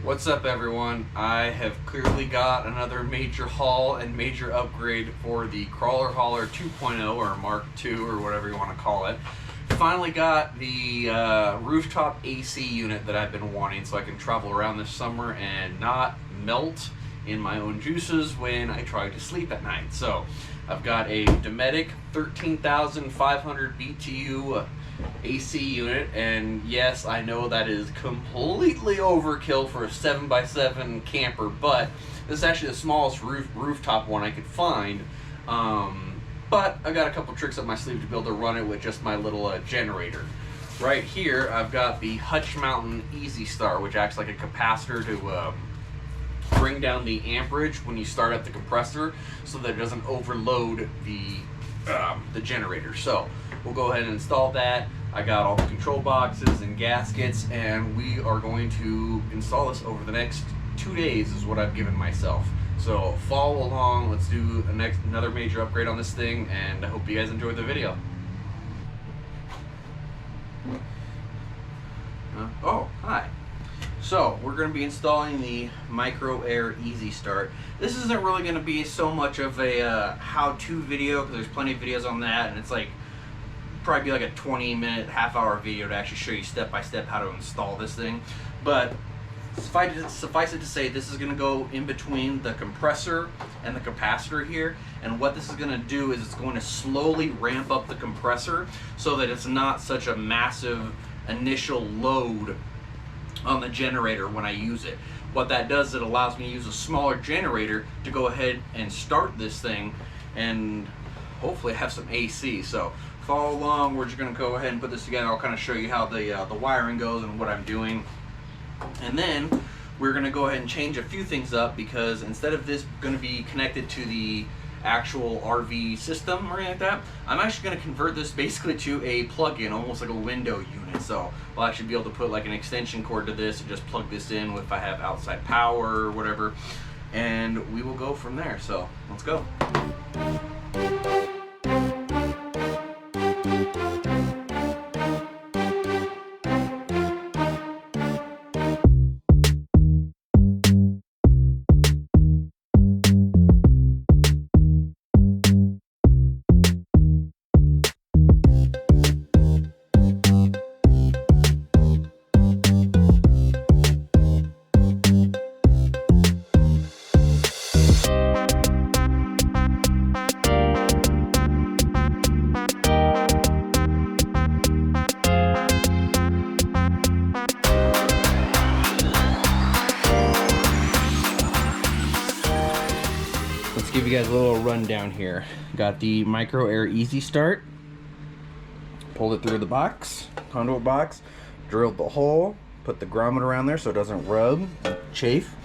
What's up, everyone? I have clearly got another major haul and major upgrade for the Crawler Hauler 2.0 or Mark II or whatever you want to call it. Finally got the rooftop AC unit that I've been wanting so I can travel around this summer and not melt in my own juices when I try to sleep at night. So I've got a Dometic 13,500 BTU AC unit, and yes, I know that is completely overkill for a 7x7 camper, but this is actually the smallest rooftop one I could find. But I got a couple tricks up my sleeve to be able to run it with just my little generator. Right here, I've got the Hutch Mountain Easy Start, which acts like a capacitor to bring down the amperage when you start up the compressor, so that it doesn't overload the generator. So we'll go ahead and install that. I got all the control boxes and gaskets, and we are going to install this over the next 2 days is what I've given myself. So follow along. Let's do another major upgrade on this thing, and I hope you guys enjoyed the video. Oh, hi. So we're going to be installing the Micro Air Easy Start. This isn't really going to be so much of a how-to video, because there's plenty of videos on that, and it's like probably be like a 20-minute, half-hour video to actually show you step-by-step how to install this thing. But suffice it to say, this is going to go in between the compressor and the capacitor here, and what this is going to do is it's going to slowly ramp up the compressor so that it's not such a massive initial load on the generator when I use it. What that does is it allows me to use a smaller generator to go ahead and start this thing and hopefully have some AC. So follow along. We're just going to go ahead and put this together. I'll kind of show you how the wiring goes and what I'm doing, and then we're going to go ahead and change a few things up, because instead of this going to be connected to the actual RV system or anything like that, I'm actually going to convert this basically to a plug-in, almost like a window unit. So I'll actually be able to put like an extension cord to this and just plug this in if I have outside power or whatever, and we will go from there. So let's go. Let's give you guys a little rundown here. Got the Micro Air Easy Start. Pulled it through the box, conduit box, drilled the hole, put the grommet around there so it doesn't rub and chafe.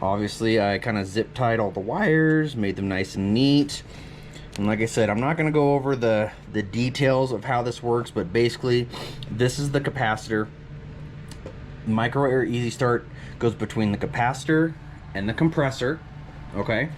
Obviously, I kind of zip tied all the wires, made them nice and neat. And like I said, I'm not going to go over the details of how this works, but basically, this is the capacitor. Micro Air Easy Start goes between the capacitor and the compressor, okay?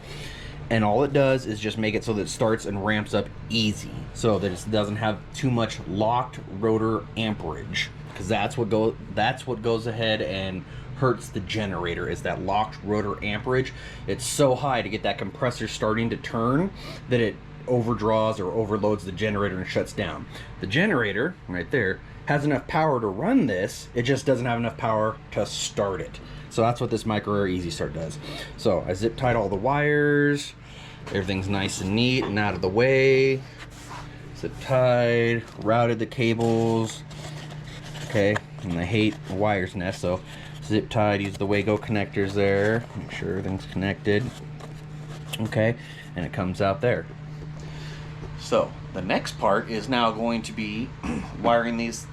And all it does is just make it so that it starts and ramps up easy, so that it doesn't have too much locked rotor amperage, because that's what goes ahead and hurts the generator, is that locked rotor amperage. It's so high to get that compressor starting to turn that it overdraws or overloads the generator and shuts down. The generator right there has enough power to run this, it just doesn't have enough power to start it. So that's what this Micro Air Easy Start does. So I zip tied all the wires, everything's nice and neat and out of the way. Zip tied, routed the cables, okay, and I hate a wires nest, so zip tied, use the Wago connectors there, make sure everything's connected, okay, and it comes out there. So the next part is now going to be wiring this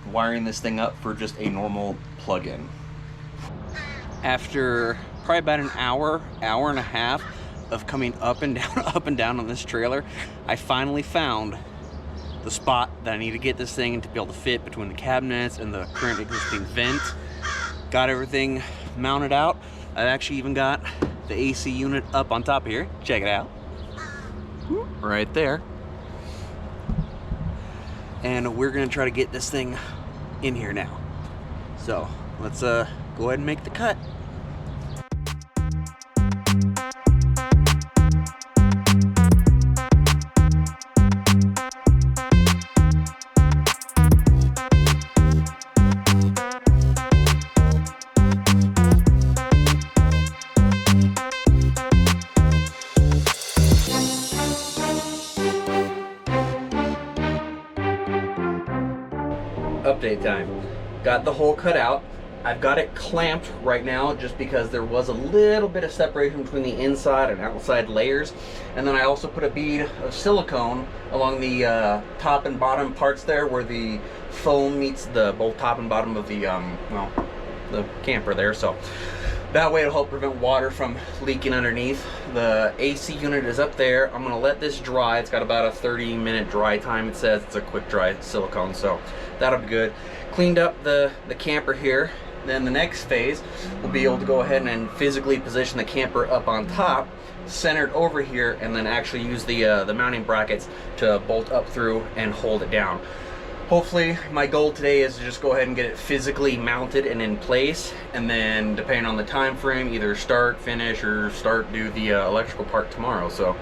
thing up for just a normal plug-in. After probably about an hour and a half of coming up and down on this trailer, I finally found the spot that I need to get this thing to be able to fit between the cabinets and the current existing vent. Got everything mounted out. I've actually even got the AC unit up on top here. Check it out. Right there. And we're gonna try to get this thing in here now. So let's go ahead and make the cut. got the hole cut out. I've got it clamped right now just because there was a little bit of separation between the inside and outside layers. And then I also put a bead of silicone along the top and bottom parts there where the foam meets the both top and bottom of the, well, the camper there. So that way it'll help prevent water from leaking underneath. The AC unit is up there. I'm gonna let this dry. It's got about a 30-minute dry time. It says it's a quick dry silicone, so that'll be good. Cleaned up the camper here. Then the next phase, we'll be able to go ahead and physically position the camper up on top, centered over here, and then actually use the mounting brackets to bolt up through and hold it down. Hopefully, my goal today is to just go ahead and get it physically mounted and in place, and then depending on the time frame, either start, finish, or start do the electrical part tomorrow. So.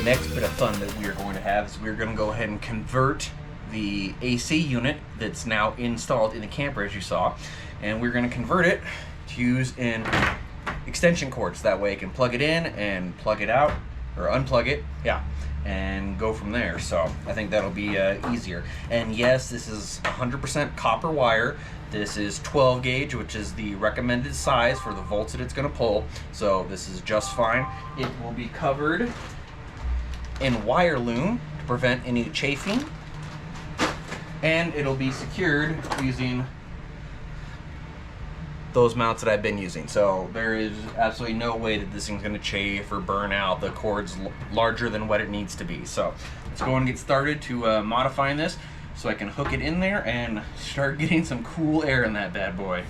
Next bit of fun that we are going to have is we're going to go ahead and convert the AC unit that's now installed in the camper, as you saw, and we're going to convert it to use in extension cords. That way I can plug it in and plug it out, or unplug it, yeah, and go from there. So I think that'll be easier. And yes, this is 100% copper wire. This is 12 gauge, which is the recommended size for the volts that it's going to pull. So this is just fine. It will be covered in wire loom to prevent any chafing, and it'll be secured using those mounts that I've been using. So there is absolutely no way that this thing's going to chafe or burn out. The cord's larger than what it needs to be. So let's go and get started to modifying this so I can hook it in there and start getting some cool air in that bad boy.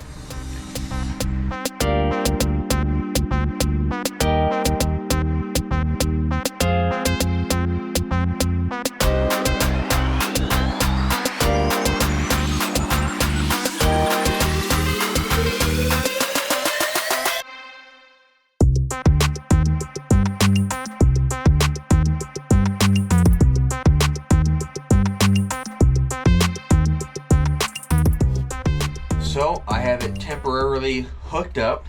So I have it temporarily hooked up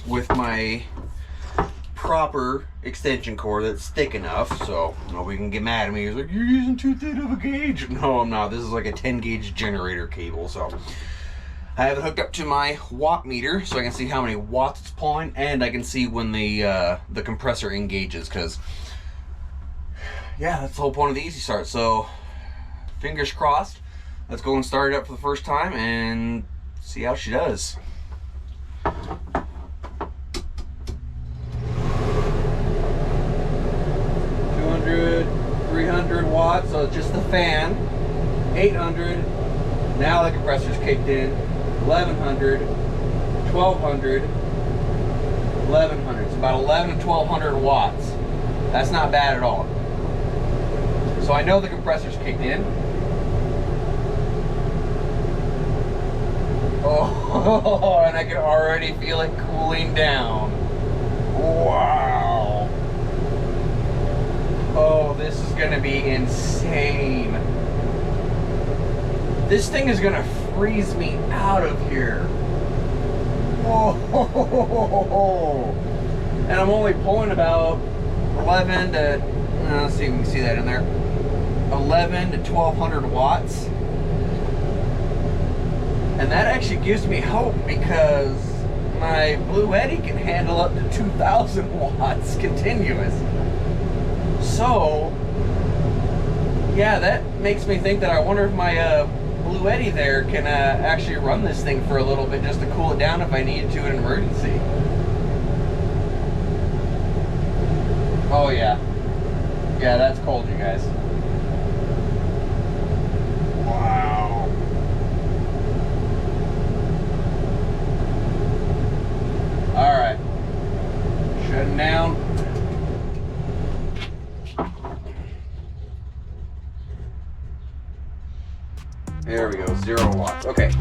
with my proper extension cord that's thick enough, so nobody can get mad at me. He's like, you're using too thin of a gauge. No, I'm not. This is like a 10 gauge generator cable. So I have it hooked up to my watt meter so I can see how many watts it's pulling, and I can see when the compressor engages, because yeah, that's the whole point of the Easy Start. So fingers crossed. Let's go and start it up for the first time and see how she does. 200, 300 watts, so it's just the fan. 800, now the compressor's kicked in. 1100, 1200, 1100. It's about 11 to 1200 watts. That's not bad at all. So I know the compressor's kicked in. Oh, and I can already feel it cooling down. Wow. Oh, this is gonna be insane. This thing is gonna freeze me out of here. Whoa. And I'm only pulling about 11 to, let's see if we can see that in there. 11 to 1200 watts. And that actually gives me hope, because my Blue Eddy can handle up to 2000 watts continuous. So, yeah, that makes me think that I wonder if my Blue Eddy there can actually run this thing for a little bit just to cool it down if I needed to in an emergency. Oh yeah. Yeah, that's cold, you guys. Wow. Alright. Shutting down. There we go, 0 watts. Okay.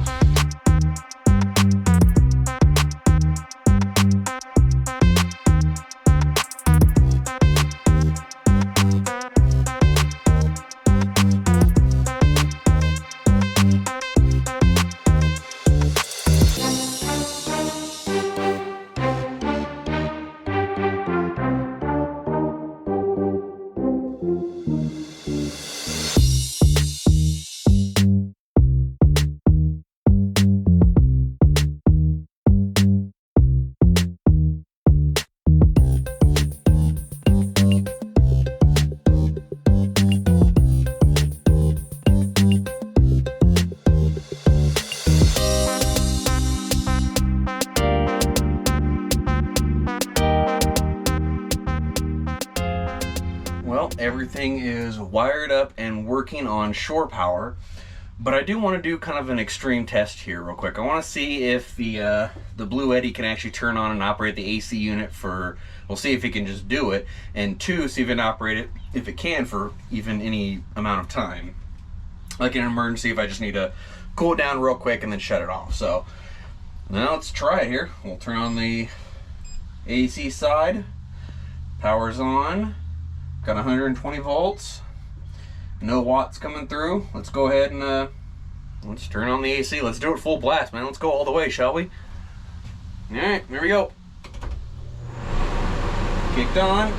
Well, everything is wired up and working on shore power, but I do want to do kind of an extreme test here real quick. I want to see if the Blue Eddy can actually turn on and operate the AC unit for, we'll see if it can just do it, and 2, see if it can operate it, if it can, for even any amount of time. Like in an emergency, if I just need to cool it down real quick and then shut it off. So now let's try it here. We'll turn on the AC side. Power's on. Got 120 volts. No watts coming through. Let's go ahead and let's turn on the AC. Let's do it full blast, man. Let's go all the way, shall we? All right, here we go. Kicked on.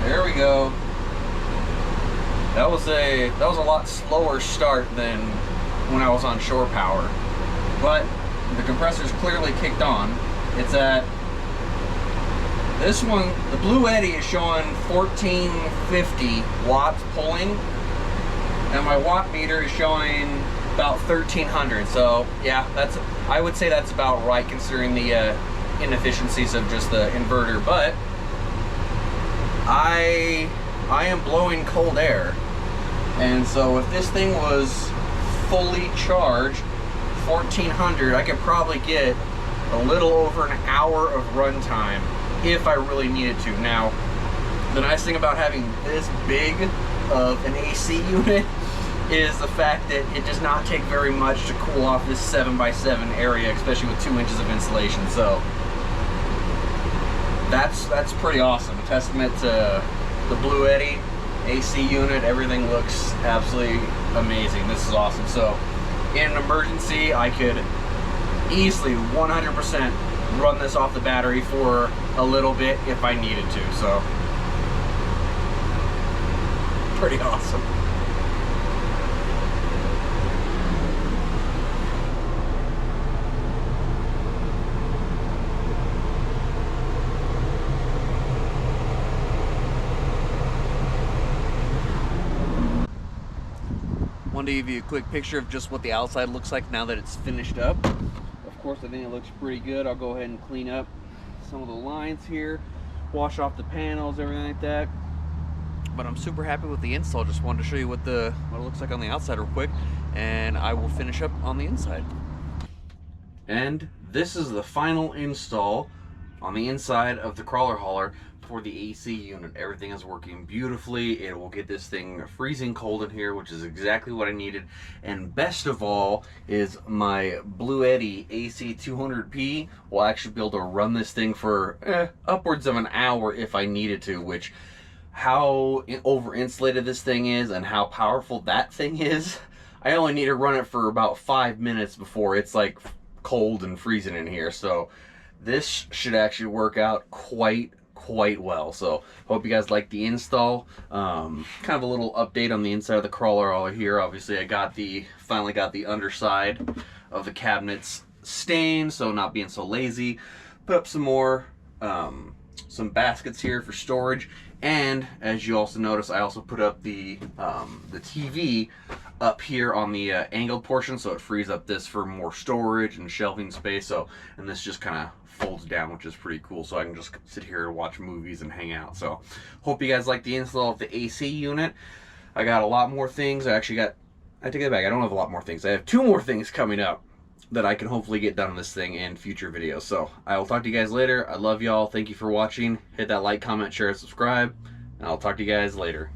There we go. That was a lot slower start than when I was on shore power, but the compressor's clearly kicked on. It's at this one. The Blue Eddy is showing 1450 watts pulling, and my watt meter is showing about 1300. So yeah, I would say that's about right considering the inefficiencies of just the inverter. But I am blowing cold air, and so if this thing was fully charged 1400, I could probably get a little over an hour of runtime if I really needed to. Now, the nice thing about having this big of an AC unit is the fact that it does not take very much to cool off this 7x7 area, especially with 2 inches of insulation. So that's pretty awesome. A testament to the Blue Eddy AC unit. Everything looks absolutely amazing. This is awesome. So in an emergency, I could easily 100% run this off the battery for a little bit if I needed to. So pretty awesome. Wanted to give you a quick picture of just what the outside looks like now that it's finished up. Of course, I think it looks pretty good. I'll go ahead and clean up some of the lines here, wash off the panels, everything like that. But I'm super happy with the install. Just wanted to show you what it looks like on the outside real quick, and I will finish up on the inside. And this is the final install on the inside of the crawler hauler for the AC unit. Everything is working beautifully. It will get this thing freezing cold in here, which is exactly what I needed. And best of all is my Blue Eddy AC 200P will actually be able to run this thing for upwards of an hour if I needed to, which how over insulated this thing is and how powerful that thing is, I only need to run it for about 5 minutes before it's like cold and freezing in here. So this should actually work out quite well. So hope you guys like the install. Kind of a little update on the inside of the crawler hauler here. Obviously I finally got the underside of the cabinets stained, so not being so lazy. Put up some more some baskets here for storage, and as you also notice, I also put up the TV up here on the angled portion, so it frees up this for more storage and shelving space. So, and this just kind of folds down, which is pretty cool, so I can just sit here and watch movies and hang out. So hope you guys like the install of the AC unit. I got a lot more things. I take it back, I don't have a lot more things. I have 2 more things coming up that I can hopefully get done on this thing in future videos. So I will talk to you guys later. I love y'all. Thank you for watching. Hit that like, comment, share, and subscribe, and I'll talk to you guys later.